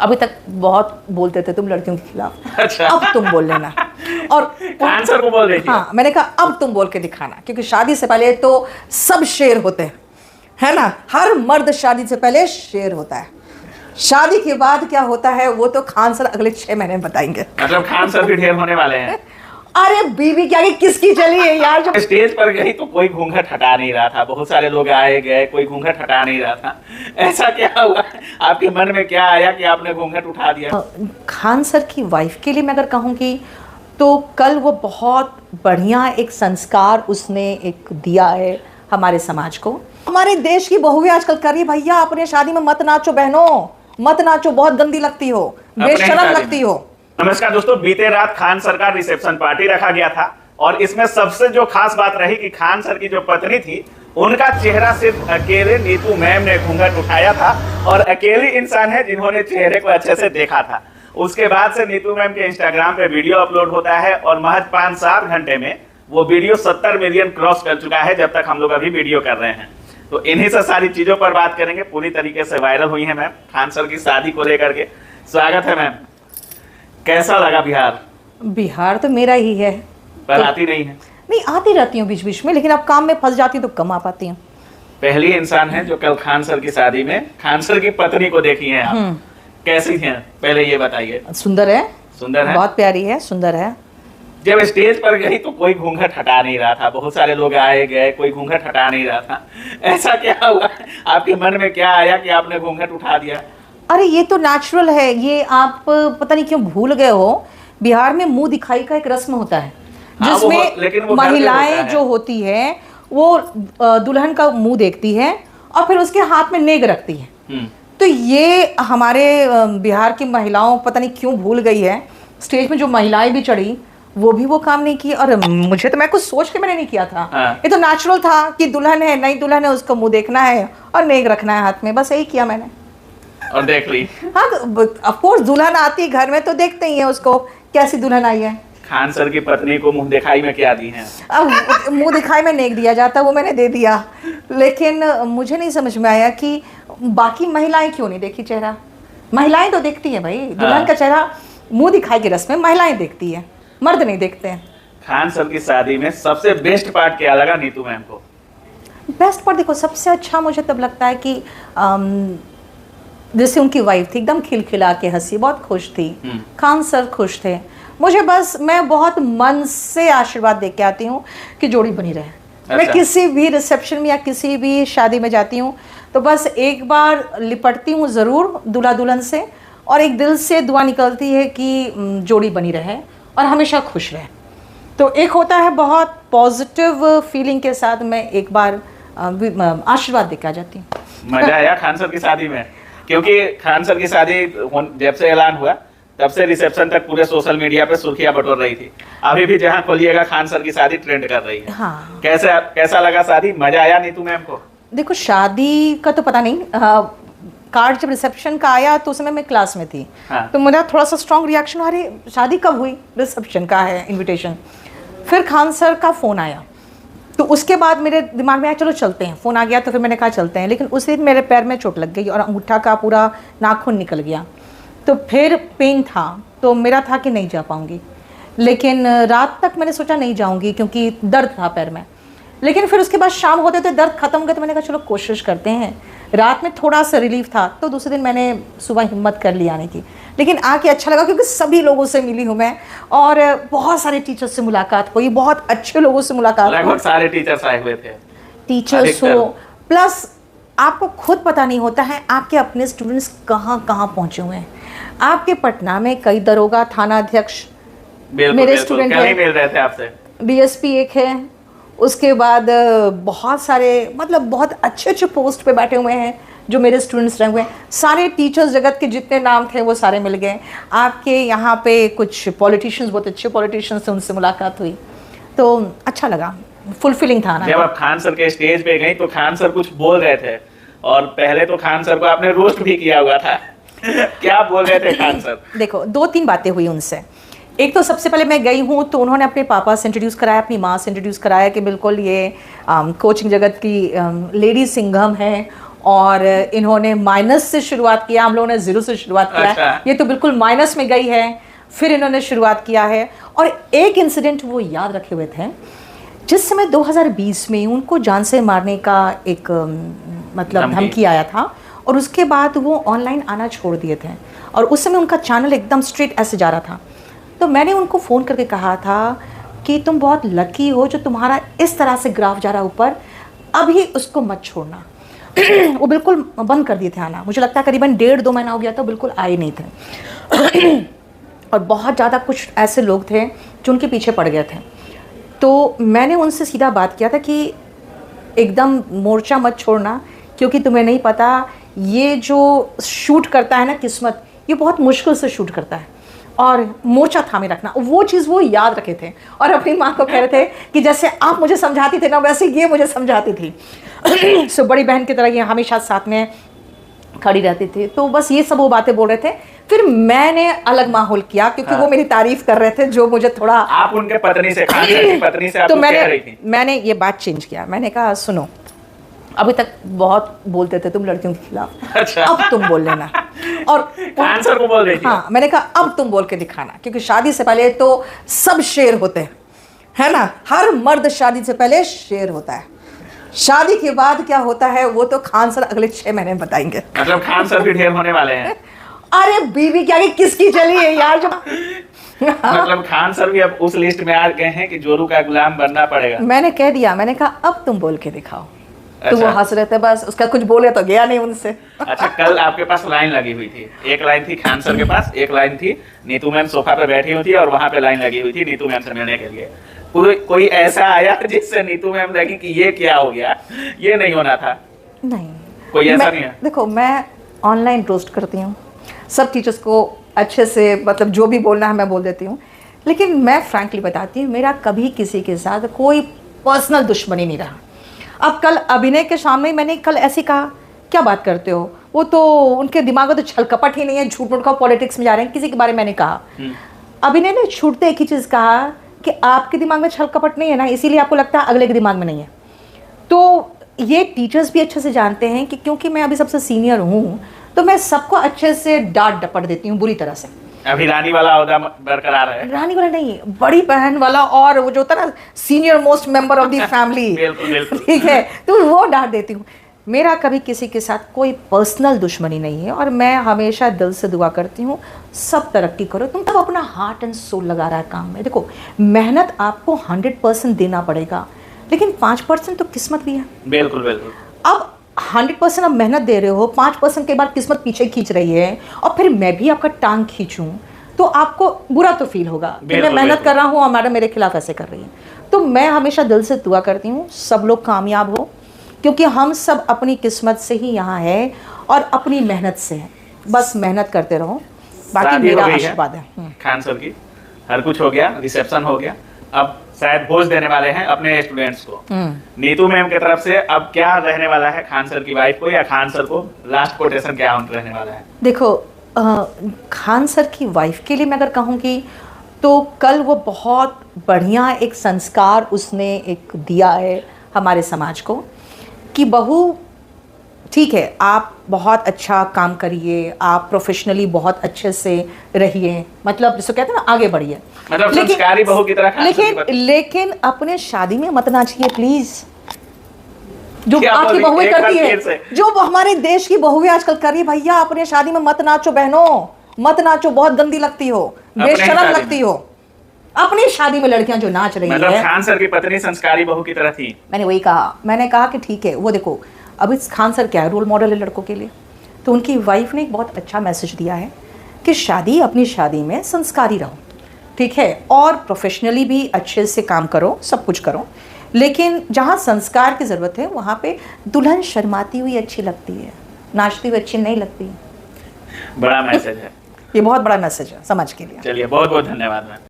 अभी तक बहुत बोलते थे तुम लड़कियों के खिलाफ। अच्छा। अब तुम बोल लेना। और खान सर को बोल रही थी। हाँ, मैंने कहा अब तुम बोल के दिखाना, क्योंकि शादी से पहले तो सब शेर होते हैं, है ना। हर मर्द शादी से पहले शेर होता है, शादी के बाद क्या होता है वो तो खान सर अगले 6 महीने में बताएंगे। मतलब खान सर भी ढेर होने वाले हैं। अरे बीवी क्या कि किसकी चली है यार। जो स्टेज पर गई तो कोई घूंघट हटा नहीं रहा था, बहुत सारे लोग आए गए, कोई घूंघट हटा नहीं रहा था। ऐसा क्या हुआ, आपके मन में क्या आया कि आपने घूंघट उठा दिया? खान सर की वाइफ के लिए मैं अगर कहूँगी तो कल वो बहुत बढ़िया एक संस्कार उसने एक दिया है हमारे समाज को। हमारे देश की बहुएं आजकल कर रही, भैया अपने शादी में मत नाचो बहनों, मत नाचो, बहुत गंदी लगती हो, बेशरम लगती हो। नमस्कार दोस्तों, बीते रात खान सर का रिसेप्शन पार्टी रखा गया था और इसमें सबसे जो खास बात रही कि खान सर की जो पत्नी थी उनका चेहरा सिर्फ अकेले नीतू मैम ने घूंघट उठाया था और अकेली इंसान है जिन्होंने चेहरे को अच्छे से देखा था। उसके बाद से नीतू मैम के इंस्टाग्राम पे वीडियो अपलोड होता है और महज 5-7 घंटे में वो वीडियो 70 मिलियन क्रॉस कर चुका है जब तक हम लोग अभी वीडियो कर रहे हैं। तो इन्हीं से सारी चीजों पर बात करेंगे। पूरी तरीके से वायरल हुई है मैम खान सर की शादी को लेकर के। स्वागत है मैम, कैसा लगा बिहार? बिहार तो मेरा ही है, पर आती नहीं है? नहीं, आती रहती हूँ बीच बीच में, लेकिन अब काम में फंस जाती हूँ तो कम आ पाती हूँ। पहली इंसान है जो कल खान सर की शादी में खान सर की पत्नी को देखी है आप। कैसी हैं पहले ये बताइए। सुंदर है, सुंदर है, बहुत प्यारी है, सुंदर है। जब स्टेज पर गई तो कोई घूंघट हटा नहीं रहा था, बहुत सारे लोग आए गए, कोई घूंघट हटा नहीं रहा था। ऐसा क्या हुआ, आपके मन में क्या आया कि आपने घूंघट उठा दिया? अरे ये तो नेचुरल है, ये आप पता नहीं क्यों भूल गए हो। बिहार में मुंह दिखाई का एक रस्म होता है जिसमें वो महिलाएं जो होती है वो दुल्हन का मुंह देखती है और फिर उसके हाथ में नेग रखती है। तो ये हमारे बिहार की महिलाओं पता नहीं क्यों भूल गई है। स्टेज में जो महिलाएं भी चढ़ी वो भी वो काम नहीं की, और मुझे तो, मैं कुछ सोच के मैंने नहीं किया था। ये तो नेचुरल था कि दुल्हन है, नई दुल्हन है, उसको मुंह देखना है और नेग रखना है हाथ में, बस यही किया मैंने और देख ली। हाँ, ऑफ कोर्स दुल्हन आती है घर में तो देखते ही है उसको कैसी दुल्हन आई है। खान सर की पत्नी को मुंह दिखाई में क्या दी है? अब मुंह दिखाई में नेक दिया जाता, वो मैंने दे दिया, लेकिन मुझे नहीं समझ में आया कि बाकी महिलाएं क्यों नहीं देखी चेहरा। महिलाएं तो देखती है भाई, दुल्हन का चेहरा मुंह दिखाई की रस्म में महिलाएं देखती है, मर्द नहीं देखते हैं। खान सर की शादी में सबसे बेस्ट पार्ट क्या लगा नीतू मैम को? बेस्ट पार्ट देखो, सबसे अच्छा मुझे तब लगता है कि जैसे उनकी वाइफ थी एकदम खिलखिला के हंसी, बहुत खुश थी। खान सर खुश थे। मुझे बस, मैं बहुत मन से आशीर्वाद दे के आती हूँ कि जोड़ी बनी रहे। अच्छा। मैं किसी भी रिसेप्शन में या किसी भी शादी में जाती हूँ तो बस एक बार लिपटती हूँ ज़रूर दूल्हा दुल्हन से, और एक दिल से दुआ निकलती है कि जोड़ी बनी रहे और हमेशा खुश रहे। तो एक होता है बहुत पॉजिटिव फीलिंग के साथ मैं एक बार आशीर्वाद दे के आ जाती हूँ। मजा आया खान सर की शादी में? क्योंकि खान सर की शादी जब से ऐलान हुआ तब से रिसेप्शन तक पूरे सोशल मीडिया पे सुर्खियां बटोर रही थी। अभी भी जहां खोलिएगा खान सर की शादी ट्रेंड कर रही है। हाँ। कैसा लगा शादी? मजा आया नीतू मैम को? देखो, शादी का तो पता नहीं, कार्ड जब रिसेप्शन का आया तो उस समय मैं क्लास में थी। हाँ। तो मेरा थोड़ा सा स्ट्रॉन्ग रिएक्शन, अरे शादी कब हुई, रिसेप्शन का है इनविटेशन। फिर खान सर का फ़ोन आया तो उसके बाद मेरे दिमाग में आया चलो चलते हैं। फ़ोन आ गया तो फिर मैंने कहा चलते हैं, लेकिन उस दिन मेरे पैर में चोट लग गई और अंगूठा का पूरा नाखून निकल गया। तो फिर पेन था तो मेरा था कि नहीं जा पाऊँगी, लेकिन रात तक मैंने सोचा नहीं जाऊँगी क्योंकि दर्द था पैर में। लेकिन फिर उसके बाद शाम होते तो दर्द खत्म हो गया, तो मैंने कहा चलो कोशिश करते हैं। रात में थोड़ा सा रिलीफ था तो दूसरे दिन मैंने सुबह हिम्मत कर ली आने की, लेकिन आके अच्छा लगा क्योंकि सभी लोगों से मिली हूँ मैं और बहुत सारे टीचर्स से मुलाकात हुई, बहुत अच्छे लोगों से मुलाकात हुई। लगभग सारे टीचर्स आए हुए थे। टीचर्स हो, प्लस आपको खुद पता नहीं होता है आपके अपने स्टूडेंट्स कहाँ कहाँ पहुँचे हुए हैं। आपके पटना में कई दरोगा, थाना अध्यक्ष मेरे स्टूडेंट हैं, मिल रहे थे आपसे। DSP एक है, उसके बाद बहुत सारे, मतलब बहुत अच्छे अच्छे पोस्ट पे बैठे हुए हैं जो मेरे स्टूडेंट्स रहे हुए हैं। सारे टीचर्स जगत के जितने नाम थे वो सारे मिल गए। आपके यहाँ पे कुछ पॉलिटिशियंस, बहुत अच्छे पॉलिटिशियंस से उनसे मुलाकात हुई तो अच्छा लगा, फुलफिलिंग था ना। जब आप खान सर के स्टेज पे गई तो खान सर कुछ बोल रहे थे और पहले तो खान सर को आपने रोस्ट भी किया हुआ था। क्या बोल रहे थे खान सर? देखो, 2-3 बातें हुई उनसे। एक तो सबसे पहले मैं गई हूँ तो उन्होंने अपने पापा से इंट्रोड्यूस कराया, अपनी माँ से इंट्रोड्यूस कराया कि बिल्कुल ये कोचिंग जगत की लेडी सिंघम है और इन्होंने माइनस से शुरुआत किया, हम लोगों ने जीरो से शुरुआत किया अच्छा। है, ये तो बिल्कुल माइनस में गई है, फिर इन्होंने शुरुआत किया है। और एक इंसिडेंट वो याद रखे हुए थे, जिस समय 2020 में उनको जान से मारने का एक मतलब धमकी आया था, और उसके बाद वो ऑनलाइन आना छोड़ दिए थे, और उस समय उनका चैनल एकदम स्ट्रेट ऐसे जा रहा था। तो मैंने उनको फ़ोन करके कहा था कि तुम बहुत लकी हो जो तुम्हारा इस तरह से ग्राफ जा रहा ऊपर, अभी उसको मत छोड़ना। वो बिल्कुल बंद कर दिए थे आना, मुझे लगता है करीबन 1.5-2 महीना हो गया था, बिल्कुल आए नहीं थे। और बहुत ज़्यादा कुछ ऐसे लोग थे जो उनके पीछे पड़ गए थे। तो मैंने उनसे सीधा बात किया था कि एकदम मोर्चा मत छोड़ना, क्योंकि तुम्हें नहीं पता ये जो शूट करता है ना किस्मत, ये बहुत मुश्किल से शूट करता है, और मोर्चा थामे रखना। वो चीज़ वो याद रखे थे, और अपनी माँ को कह रहे थे कि जैसे आप मुझे समझाती थे ना, वैसे ये मुझे समझाती थी। सो बड़ी बहन की तरह ये हमेशा साथ में खड़ी रहती थी। तो बस ये सब वो बातें बोल रहे थे। फिर मैंने अलग माहौल किया, क्योंकि वो मेरी तारीफ कर रहे थे, जो मुझे थोड़ा, आप उनके पत्नी से, खान सर की पत्नी से आप तो कह रही थी। मैंने ये बात चेंज किया। मैंने कहा सुनो, अभी तक बहुत बोलते थे तुम लड़कियों के खिलाफ, अच्छा। अब तुम बोल लेना। और खान सर को बोल रही थी? हाँ, मैंने कहा अब तुम बोल के दिखाना, क्योंकि शादी से पहले तो सब शेर होते हैं, है ना। हर मर्द शादी से पहले शेर होता है, शादी के बाद क्या होता है वो तो खान सर अगले 6 महीने में बताएंगे। मतलब खान सर भी ढेर होने वाले हैं। अरे बीवी क्या, कि किसकी चली है यार जो मतलब खान सर भी अब उस लिस्ट में आ गए हैं कि जोरू का गुलाम बनना पड़ेगा। मैंने कह दिया, मैंने कहा अब तुम बोल के दिखाओ। तो वो अच्छा। हंस रहे थे, बस उसका कुछ बोले तो गया नहीं उनसे। अच्छा, कल आपके पास लाइन लगी हुई थी, एक लाइन थी खान सर के पास, एक लाइन थी नीतू मैम सोफा पे बैठी हुई थी, और वहां पे लाइन लगी हुई थी नीतू मैम से मिलने के लिए। कोई ऐसा आया जिससे नीतू मैम लगी कि ये क्या हो गया, ये नहीं होना था? नहीं, कोई ऐसा नहीं है? देखो, मैं ऑनलाइन रोस्ट करती हूँ, सब टीचर्स को अच्छे से, मतलब जो भी बोलना है मैं बोल देती हूँ, लेकिन मैं फ्रैंकली बताती हूँ, मेरा कभी किसी के साथ कोई पर्सनल दुश्मनी नहीं रहा। अब कल अभिनय के सामने मैंने कल ऐसे कहा, क्या बात करते हो, वो तो उनके दिमाग में तो छल कपट ही नहीं है, झूठ मूठ का पॉलिटिक्स में जा रहे हैं, किसी के बारे में मैंने कहा। अभिनय ने छूटते एक ही चीज़ कहा कि आपके दिमाग में छल कपट नहीं है ना, इसीलिए आपको लगता है अगले के दिमाग में नहीं है। तो ये टीचर्स भी अच्छे से जानते हैं कि क्योंकि मैं अभी सबसे सीनियर हूँ, तो मैं सबको अच्छे से डांट डपट देती हूँ बुरी तरह से। अभी रानी वाला ओहदा बरकरार है? रानी वाला नहीं, बड़ी बहन वाला, और वो जो होता है ना senior most member of the family, बिल्कुल बिल्कुल। ठीक है, तो वो डांट देती हूँ। मेरा कभी किसी के साथ कोई पर्सनल दुश्मनी नहीं है, और मैं हमेशा दिल से दुआ करती हूँ सब तरक्की करो। तुम सब अपना हार्ट एंड सोल लगा रहा है काम में। देखो, मेहनत आपको 100% देना पड़ेगा, लेकिन 5% तो किस्मत भी है। बिल्कुल बिल्कुल। अब 100% आप मेहनत दे रहे हो, 5% के बाद किस्मत पीछे खींच रही है, और फिर मैं भी आपका टांग खींचूं, तो आपको बुरा तो फील होगा कि मैं मेहनत कर रहा हूँ और मैडम मेरे खिलाफ ऐसे कर रही है। तो मैं हमेशा दिल से दुआ करती हूँ सब लोग कामयाब हो, क्योंकि हम सब अपनी किस्मत से ही यहाँ है और अपनी मेहनत से है। बस मेहनत करते रहो, बाकी मेरा आशीर्वाद है। खान सर की हर कुछ हो गया, रिसेप्शन हो गया, अब शायद भोज देने वाले हैं अपने स्टूडेंट्स को। नीतू मैम की तरफ से अब क्या रहने वाला है खान सर की वाइफ को, या खान सर को लास्ट कोटेशन क्या रहने वाला है? देखो, खान सर की वाइफ के लिए मैं अगर कहूँगी तो कल वो बहुत बढ़िया एक संस्कार उसने एक दिया है हमारे समाज को, कि बहू ठीक है, आप बहुत अच्छा काम करिए, आप प्रोफेशनली बहुत अच्छे से रहिए, मतलब जिसको कहते हैं ना आगे बढ़िए, मतलब संस्कारी बहू की तरह। लेकिन अपने शादी में मत नाचिए प्लीज, जो आज की बहुएं करती है, जो हमारे देश की बहुएं आजकल कर रही है। भैया अपने शादी में मत नाचो बहनों, मत नाचो, बहुत गंदी लगती हो, बेशरम लगती हो। अपनी शादी में लड़कियां जो नाच रही मतलब है। खान सर की पत्नी संस्कारी बहू की तरह थी। मैंने वही कहा, मैंने कहा कि ठीक है, वो देखो अभी खान सर क्या है, रोल मॉडल है लड़कों के लिए। तो उनकी वाइफ ने एक बहुत अच्छा मैसेज दिया है कि शादी, अपनी शादी में संस्कारी रहो, ठीक है, और प्रोफेशनली भी अच्छे से काम करो, सब कुछ करो, लेकिन जहाँ संस्कार की ज़रूरत है वहाँ पे दुल्हन शर्माती हुई अच्छी लगती है, नाचती हुई अच्छी नहीं लगती। बड़ा मैसेज है ये, बहुत बड़ा मैसेज है समाज के लिए। चलिए, बहुत बहुत धन्यवाद मैम।